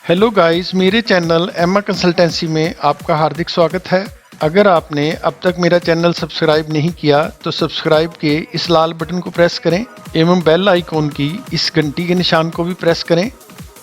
Hello guys, मेरे channel Emma consultancy में आपका हार्दिक स्वागत है। अगर आपने अब तक मेरा चैनल सब्सक्राइब नहीं किया तो सब्सक्राइब के इस लाल बटन को प्रेस करें एवं बेल आइकॉन की इस घंटी के निशान को भी प्रेस करें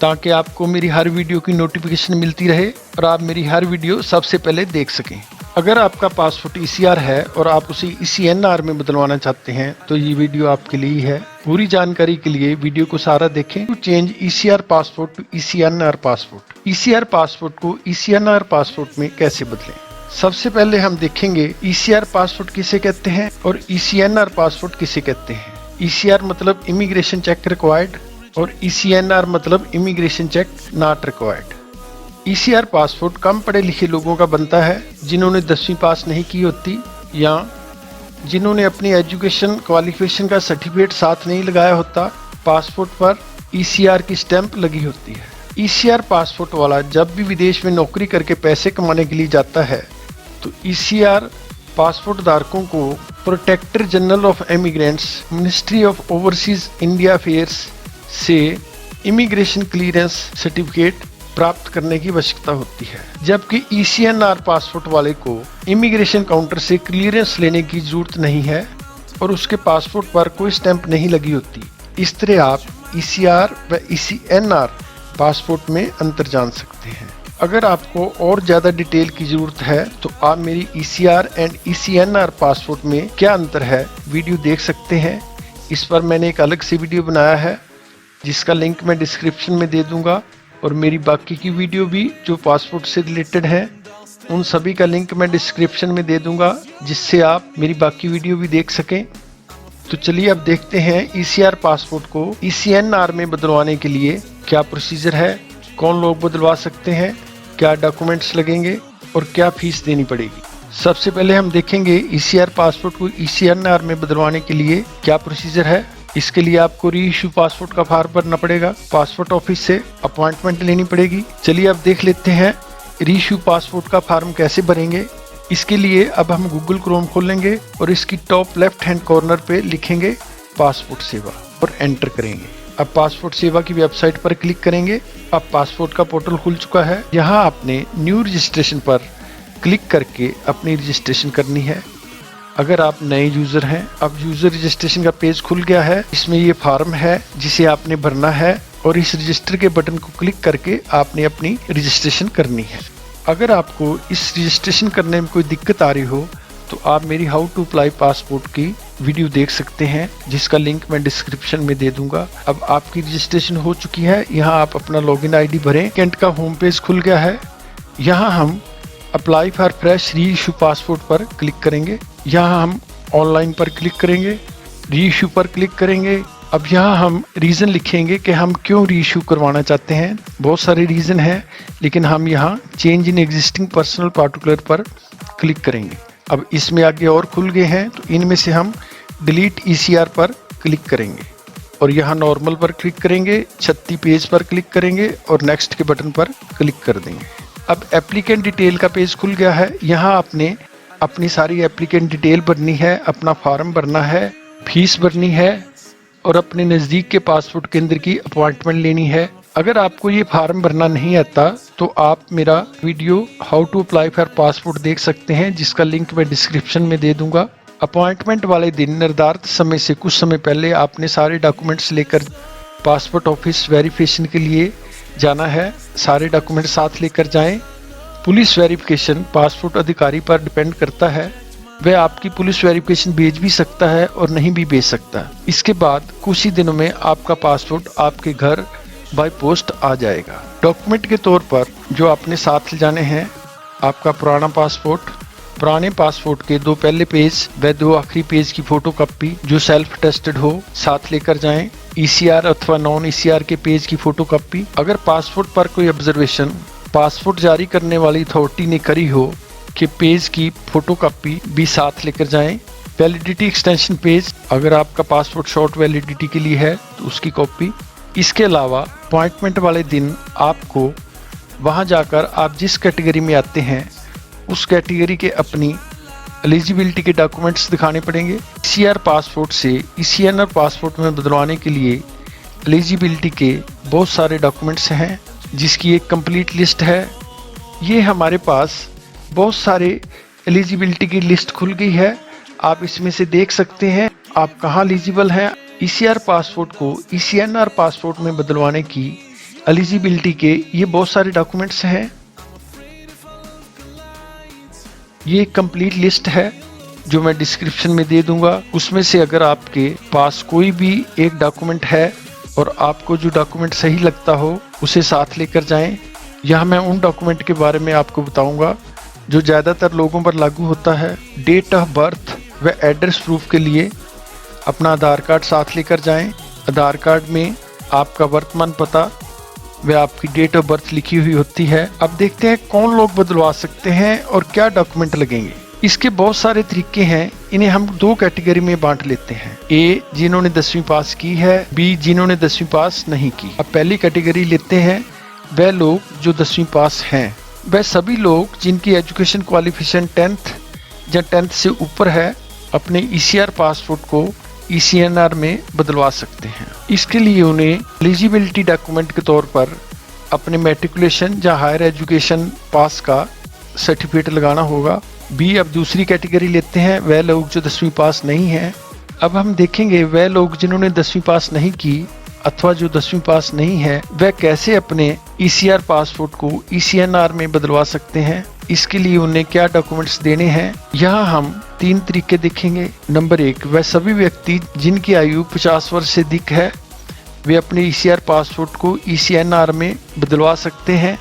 ताकि आपको मेरी हर वीडियो की नोटिफिकेशन मिलती रहे और आप मेरी हर वीडियो सबसे पहले देख सकें। अगर आपका पासपोर्ट ECR है और आप उसे ECNR में बदलवाना चाहते हैं तो ये वीडियो आपके लिए ही है। पूरी जानकारी के लिए वीडियो को सारा देखें। To change ECR passport to ECNR passport, ECR passport को ECNR पासपोर्ट में कैसे बदलें। सबसे पहले हम देखेंगे ECR पासपोर्ट किसे कहते हैं और ECNR पासपोर्ट किसे कहते हैं। ECR मतलब इमिग्रेशन चेक रिक्वायर्ड और ECNR मतलब immigration check not required. ECR passport कम पढ़े लिखे लोगों का बनता है जिन्होंने 10वीं पास नहीं की होती या जिन्होंने अपनी एजुकेशन क्वालिफिकेशन का सर्टिफिकेट साथ नहीं लगाया होता। पासपोर्ट पर ECR की स्टैंप लगी होती है। ECR पासपोर्ट वाला जब भी विदेश में नौकरी करके पैसे कमाने के लिए जाता है तो ECR पासपोर्ट धारकों को protector general of immigrants, ministry of overseas India affairs से इमिग्रेशन क्लियरेंस सर्टिफिकेट प्राप्त करने की आवश्यकता होती है, जबकि ECNR पासपोर्ट वाले को इमिग्रेशन काउंटर से क्लियरेंस लेने की जरूरत नहीं है और उसके पासपोर्ट पर कोई स्टैंप नहीं लगी होती। इस तरह आप ECR व ECNR पासपोर्ट में अंतर जान सकते हैं। अगर आपको और ज़्यादा डिटेल की ज़रूरत है तो आप मेरी ECR एंड ECNR पासपोर्ट में क्या अंतर है वीडियो देख सकते हैं। इस पर मैंने एक अलग से वीडियो बनाया है जिसका लिंक मैं डिस्क्रिप्शन में दे दूंगा और मेरी बाकी की वीडियो भी जो पासपोर्ट से रिलेटेड है उन सभी का लिंक मैं डिस्क्रिप्शन में दे दूंगा जिससे आप मेरी बाकी वीडियो भी देख सकें। तो चलिए अब देखते हैं ECR पासपोर्ट को ECNR में बदलवाने के लिए क्या प्रोसीजर है, कौन लोग बदलवा सकते हैं, क्या डॉक्यूमेंट्स लगेंगे और क्या फीस देनी पड़ेगी। सबसे पहले हम देखेंगे ECR पासपोर्ट को ECNR में बदलवाने के लिए क्या प्रोसीजर है। इसके लिए आपको री इशू पासपोर्ट का फॉर्म भरना पड़ेगा, पासपोर्ट ऑफिस से अपॉइंटमेंट लेनी पड़ेगी। चलिए अब देख लेते हैं री इशू पासपोर्ट का फॉर्म कैसे भरेंगे। इसके लिए अब हम गूगल क्रोम खोलेंगे और इसकी टॉप लेफ्ट हैंड कॉर्नर पे लिखेंगे पासपोर्ट सेवा और एंटर करेंगे। अब पासपोर्ट सेवा की वेबसाइट पर क्लिक करेंगे। अब पासपोर्ट का पोर्टल खुल चुका है। यहाँ आपने न्यू रजिस्ट्रेशन पर क्लिक करके अपनी रजिस्ट्रेशन करनी है। अगर आप नए यूज़र हैं, अब यूज़र रजिस्ट्रेशन का पेज खुल गया है। इसमें ये फॉर्म है जिसे आपने भरना है और इस रजिस्टर के बटन को क्लिक करके आपने अपनी रजिस्ट्रेशन करनी है। अगर आपको इस रजिस्ट्रेशन करने में कोई दिक्कत आ रही हो तो आप मेरी हाउ टू अप्लाई पासपोर्ट की वीडियो देख सकते हैं जिसका लिंक मैं डिस्क्रिप्शन में दे दूंगा। अब आपकी रजिस्ट्रेशन हो चुकी है। यहाँ आप अपना लॉगिन ID भरें। कैंट का होम पेज खुल गया है। यहाँ हम अप्लाई फॉर फ्रेश री इशू पासपोर्ट पर क्लिक करेंगे। यहाँ हम ऑनलाइन पर क्लिक करेंगे, री इशू पर क्लिक करेंगे। अब यहाँ हम रीज़न लिखेंगे कि हम क्यों री इशू करवाना चाहते हैं। बहुत सारे रीज़न हैं लेकिन हम यहाँ change in existing personal particular पर क्लिक करेंगे। अब इसमें आगे और खुल गए हैं तो इनमें से हम डिलीट ECR पर क्लिक करेंगे और यहाँ नॉर्मल पर क्लिक करेंगे, 36 पेज पर क्लिक करेंगे और नेक्स्ट के बटन पर क्लिक कर देंगे। अब एप्लीकेंट डिटेल का पेज खुल गया है। यहाँ आपने अपनी सारी एप्लीकेंट डिटेल भरनी है, अपना फॉर्म भरना है, फीस भरनी है और अपने नज़दीक के पासपोर्ट केंद्र की अपॉइंटमेंट लेनी है। अगर आपको ये फॉर्म भरना नहीं आता तो आप मेरा video how to apply for passport देख सकते हैं जिसका लिंक मैं डिस्क्रिप्शन में दे दूंगा। अपॉइंटमेंट वाले दिन निर्धारित समय से कुछ समय पहले आपने सारे डॉक्यूमेंट्स लेकर पासपोर्ट ऑफिस वेरिफिकेशन के लिए जाना है। सारे डॉक्यूमेंट साथ लेकर जाएं। पुलिस वेरिफिकेशन पासपोर्ट अधिकारी पर डिपेंड करता है, वह आपकी पुलिस वेरिफिकेशन भेज भी सकता है और नहीं भी भेज सकता। इसके बाद कुछ ही दिनों में आपका पासपोर्ट आपके घर बाय पोस्ट आ जाएगा। डॉक्यूमेंट के तौर पर जो आपने साथ ले जाने हैं, आपका पुराना पासपोर्ट, पुराने पासपोर्ट के 2 पहले पेज व 2 आखिरी पेज की फोटो कॉपी जो सेल्फ टेस्टेड हो साथ लेकर जाएं। ECR अथवा नॉन ECR के पेज की फोटो कॉपी। अगर पासपोर्ट पर कोई ऑब्जर्वेशन पासपोर्ट जारी करने वाली अथॉरिटी ने करी हो कि पेज की फोटो कॉपी भी साथ लेकर जाएं। वैलिडिटी एक्सटेंशन पेज, अगर आपका पासपोर्ट शॉर्ट वैलिडिटी के लिए है तो उसकी कॉपी। इसके अलावा अपॉइंटमेंट वाले दिन आपको वहां जाकर आप जिस कैटेगरी में आते हैं उस कैटेगरी के अपनी एलिजिबिलिटी के डॉक्यूमेंट्स दिखाने पड़ेंगे। ECR पासपोर्ट से ECNR पासपोर्ट में बदलवाने के लिए एलिजिबिलिटी के बहुत सारे डॉक्यूमेंट्स हैं जिसकी एक कंप्लीट लिस्ट है। ये हमारे पास बहुत सारे एलिजिबिलिटी की लिस्ट खुल गई है। आप इसमें से देख सकते हैं आप कहाँ एलिजिबल हैं। ईसीआर पासपोर्ट को ईसीएनआर पासपोर्ट में बदलवाने की एलिजिबिलिटी के ये बहुत सारे डॉक्यूमेंट्स हैं। ये एक कंप्लीट लिस्ट है जो मैं डिस्क्रिप्शन में दे दूंगा। उसमें से अगर आपके पास कोई भी एक डॉक्यूमेंट है और आपको जो डॉक्यूमेंट सही लगता हो उसे साथ लेकर जाएं। यहाँ मैं उन डॉक्यूमेंट के बारे में आपको बताऊंगा जो ज़्यादातर लोगों पर लागू होता है। डेट ऑफ बर्थ व एड्रेस प्रूफ के लिए अपना आधार कार्ड साथ लेकर जाएं। आधार कार्ड में आपका वर्तमान पता व आपकी डेट ऑफ बर्थ लिखी हुई होती है। अब देखते हैं कौन लोग बदलवा सकते हैं और क्या डॉक्यूमेंट लगेंगे। इसके बहुत सारे तरीके हैं। इन्हें हम दो कैटेगरी में बांट लेते हैं। ए जिन्होंने 10वीं पास की है, बी जिन्होंने 10वीं पास नहीं की। अब पहली कैटेगरी लेते हैं वह लोग जो 10वीं पास हैं। वह सभी लोग जिनकी एजुकेशन क्वालिफिकेशन 10th या 10th से ऊपर है अपने ईसीआर पासपोर्ट को ईसीएनआर में बदलवा सकते हैं। इसके लिए उन्हें एलिजिबिलिटी डॉक्यूमेंट के तौर पर अपने मैट्रिकुलेशन या हायर एजुकेशन पास का सर्टिफिकेट लगाना होगा। बी अब दूसरी कैटेगरी लेते हैं वह लोग जो 10वीं पास नहीं हैं। अब हम देखेंगे वह लोग जिन्होंने 10वीं पास नहीं की अथवा जो 10वीं पास नहीं है वह कैसे अपने ईसीआर पासपोर्ट को ईसीएनआर में बदलवा सकते हैं। इसके लिए उन्हें क्या डॉक्यूमेंट्स देने हैं। यहाँ हम 3 तरीके देखेंगे। नंबर 1, वह सभी व्यक्ति जिनकी आयु 50 वर्ष से अधिक है वे अपने ईसीआर पासपोर्ट को ईसीएनआर में बदलवा सकते हैं।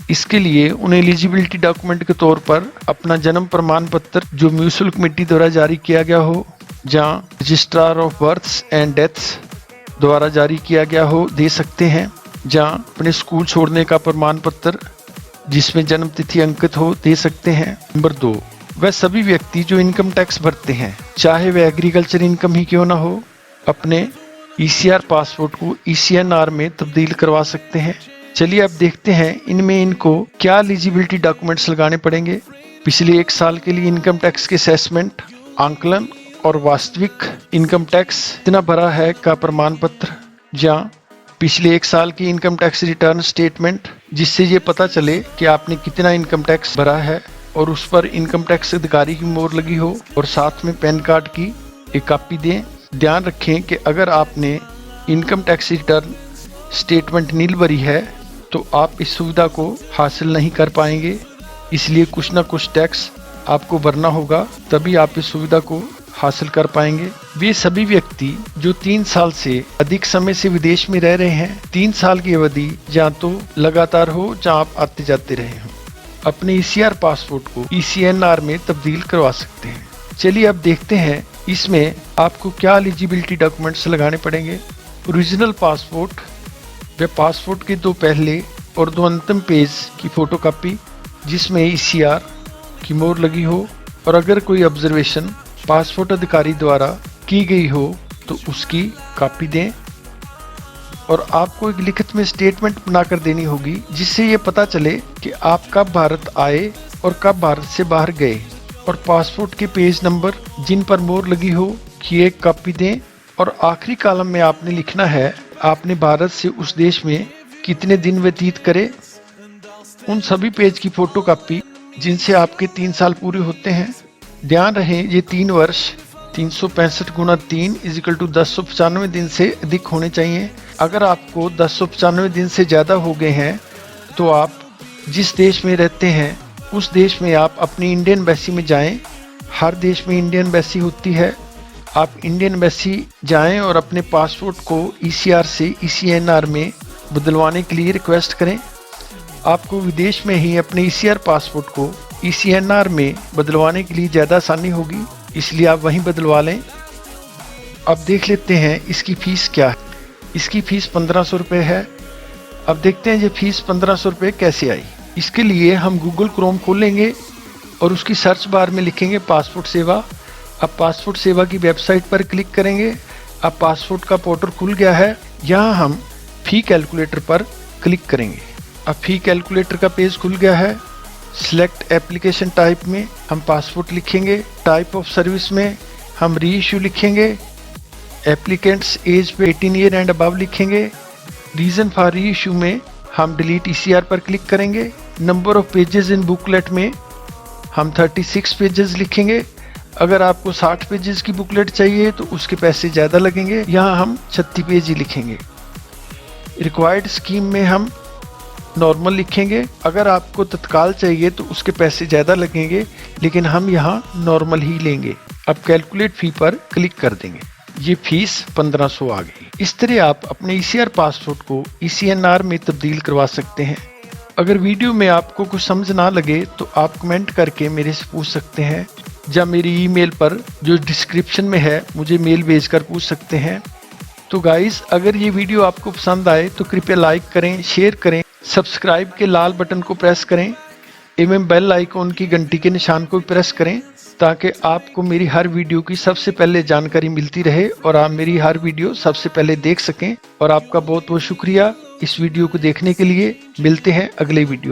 इसके लिए उन्हें एलिजिबिलिटी डॉक्यूमेंट के तौर पर अपना जन्म प्रमाण पत्र जो म्यूनिसिपल कमेटी द्वारा जारी किया गया हो या registrar of births and deaths द्वारा जारी किया गया हो दे सकते हैं, या अपने स्कूल छोड़ने का प्रमाण पत्र जिसमें जन्म तिथि अंकित हो दे सकते हैं। नंबर 2, वह सभी व्यक्ति जो इनकम टैक्स भरते हैं चाहे वह एग्रीकल्चर इनकम ही क्यों ना हो अपने ईसीआर पासपोर्ट को ईसीएनआर में तब्दील करवा सकते हैं। चलिए अब देखते हैं इनमें इनको क्या एलिजिबिलिटी डॉक्यूमेंट्स लगाने पड़ेंगे। पिछले 1 साल के लिए इनकम टैक्स के असेसमेंट, आंकलन और वास्तविक इनकम टैक्स कितना भरा है का प्रमाण पत्र, या पिछले 1 साल की इनकम टैक्स रिटर्न स्टेटमेंट जिससे ये पता चले कि आपने कितना इनकम टैक्स भरा है और उस पर इनकम टैक्स अधिकारी की मोहर लगी हो, और साथ में पैन कार्ड की एक कॉपी दें। ध्यान रखें कि अगर आपने इनकम टैक्स रिटर्न स्टेटमेंट नील भरी है तो आप इस सुविधा को हासिल नहीं कर पाएंगे। इसलिए कुछ ना कुछ टैक्स आपको भरना होगा तभी आप इस सुविधा को हासिल कर पाएंगे। वे सभी व्यक्ति जो 3 साल से अधिक समय से विदेश में रह रहे हैं, 3 साल की अवधि या तो लगातार हो या आप आते जाते रहे हो, अपने ईसीआर पासपोर्ट को ईसीएनआर में तब्दील करवा सकते हैं। चलिए अब देखते हैं इसमें आपको क्या एलिजिबिलिटी डॉक्यूमेंट्स लगाने पड़ेंगे। ओरिजिनल पासपोर्ट व पासपोर्ट के 2 पहले और 2 अंतिम पेज की फोटोकॉपी जिसमें ईसीआर की मोहर लगी हो, और अगर कोई ऑब्जर्वेशन पासपोर्ट अधिकारी द्वारा की गई हो तो उसकी कॉपी दें। और आपको एक लिखित में स्टेटमेंट बनाकर देनी होगी जिससे ये पता चले कि आप कब भारत आए और कब भारत से बाहर गए, और पासपोर्ट के पेज नंबर जिन पर मोहर लगी हो की एक कॉपी दें। और आखिरी कॉलम में आपने लिखना है आपने भारत से उस देश में कितने दिन व्यतीत करे। उन सभी पेज की फोटोकॉपी जिनसे आपके 3 साल पूरे होते हैं। ध्यान रहे ये 3 वर्ष 365 गुना 3 = 1095 दिन से अधिक होने चाहिए। अगर आपको 1095 दिन से ज़्यादा हो गए हैं तो आप जिस देश में रहते हैं उस देश में आप अपनी इंडियन एम्बेसी में जाएं। हर देश में इंडियन एम्बेसी होती है। आप इंडियन एम्बेसी जाएं और अपने पासपोर्ट को ईसीआर से ईसीएनआर में बदलवाने के लिए रिक्वेस्ट करें। आपको विदेश में ही अपने ईसीआर पासपोर्ट को ईसीएनआर में बदलवाने के लिए ज़्यादा आसानी होगी, इसलिए आप वहीं बदलवा लें। अब देख लेते हैं इसकी फ़ीस क्या है। इसकी फ़ीस 1500 रुपये है। अब देखते हैं ये फ़ीस 1500 रुपये कैसे आई। इसके लिए हम गूगल क्रोम खोलेंगे और उसकी सर्च बार में लिखेंगे पासपोर्ट सेवा। अब पासपोर्ट सेवा की वेबसाइट पर क्लिक करेंगे। अब पासपोर्ट का पोर्टल खुल गया है। यहाँ हम फ़ी कैलकुलेटर पर क्लिक करेंगे। अब फ़ी कैलकुलेटर का पेज खुल गया है। सिलेक्ट एप्लीकेशन टाइप में हम पासपोर्ट लिखेंगे। टाइप ऑफ सर्विस में हम री इशू लिखेंगे। एप्लीकेंट्स एज पे 18 ईयर एंड अबव लिखेंगे। रीज़न फॉर री इशू में हम डिलीट ईसीआर पर क्लिक करेंगे। Number of pages in booklet में हम 36 पेजेस लिखेंगे। अगर आपको 60 पेजेस की बुकलेट चाहिए तो उसके पैसे ज़्यादा लगेंगे, यहाँ हम 36 पेज ही लिखेंगे। रिक्वायर्ड स्कीम में हम नॉर्मल लिखेंगे। अगर आपको तत्काल चाहिए तो उसके पैसे ज़्यादा लगेंगे, लेकिन हम यहाँ नॉर्मल ही लेंगे। अब कैलकुलेट फी पर क्लिक कर देंगे। ये फीस 1500 आ गई। इस तरह आप अपने ईसीआर पासपोर्ट को ईसीएनआर में तब्दील करवा सकते हैं। अगर वीडियो में आपको कुछ समझ ना लगे तो आप कमेंट करके मेरे से पूछ सकते हैं, या मेरी ईमेल पर जो डिस्क्रिप्शन में है मुझे मेल भेजकर पूछ सकते हैं। तो गाइस, अगर ये वीडियो आपको पसंद आए तो कृपया लाइक करें, शेयर करें, सब्सक्राइब के लाल बटन को प्रेस करें एवं बेल आइकॉन की घंटी के निशान को प्रेस करें, ताकि आपको मेरी हर वीडियो की सबसे पहले जानकारी मिलती रहे और आप मेरी हर वीडियो सबसे पहले देख सकें। और आपका बहुत बहुत शुक्रिया इस वीडियो को देखने के लिए। मिलते हैं अगले वीडियो में।